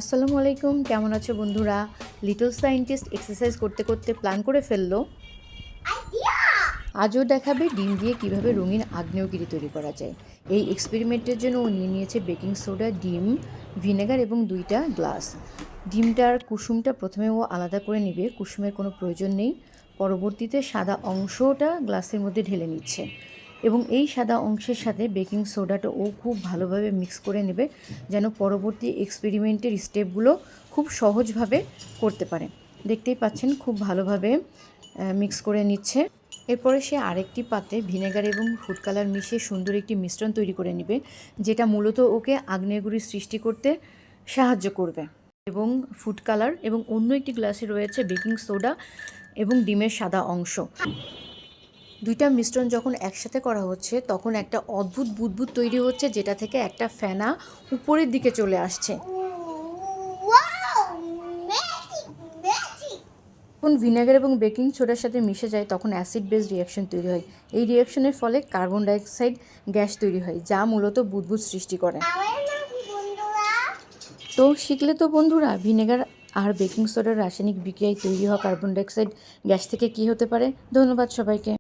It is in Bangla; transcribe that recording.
আসসালামু আলাইকুম, কেমন আছো বন্ধুরা? লিটল সায়েন্টিস্ট এক্সারসাইজ করতে করতে প্ল্যান করে ফেললো আজও দেখাবে ডিম দিয়ে কিভাবে রঙিন আগ্নেয়গিরি তৈরি করা যায়। এই এক্সপেরিমেন্টের জন্য ও নিয়ে নিয়েছে বেকিং সোডা, ডিম, ভিনেগার এবং 2টা গ্লাস। ডিমটার কুসুমটা প্রথমে ও আলাদা করে নেবে, কুসুমের কোনো প্রয়োজন নেই। পরবর্তীতে সাদা অংশটা গ্লাসের মধ্যে ঢেলে নিচ্ছে এবং এই সাদা অংশের সাথে বেকিং সোডাটা ও খুব ভালোভাবে মিক্স করে নেবে, যেন পরবর্তী এক্সপেরিমেন্টের স্টেপগুলো খুব সহজভাবে করতে পারে। দেখতেই পাচ্ছেন খুব ভালোভাবে মিক্স করে নিচ্ছে। এরপরে সে আরেকটি পাত্রে ভিনেগার এবং ফুড কালার মিশিয়ে সুন্দর একটি মিশ্রণ তৈরি করে নেবে, যেটা মূলত ওকে আগ্নেয়গিরি সৃষ্টি করতে সাহায্য করবে। এবং ফুড কালার এবং অন্য একটি গ্লাসে রয়েছে বেকিং সোডা এবং ডিমের সাদা অংশ। 2টা মিশ্রণ যখন একসাথে করা হচ্ছে তখন একটা অদ্ভুত বুদবুদ তৈরি হচ্ছে, যেটা থেকে একটা ফেনা উপরের দিকে চলে আসছে। যখন ভিনেগার এবং বেকিং সোডার সাথে মিশে যায় তখন অ্যাসিড বেস রিয়াকশন তৈরি হয়। এই রিয়াকশনের ফলে কার্বন ডাইঅক্সাইড গ্যাস তৈরি হয়, যা মূলত বুদবুদ সৃষ্টি করে। তো শিখলে তো বন্ধুরা, ভিনেগার আর বেকিং সোডার রাসায়নিক বিক্রিয়ায় তৈরি হওয়া কার্বন ডাইঅক্সাইড গ্যাস থেকে কী হতে পারে। ধন্যবাদ সবাইকে।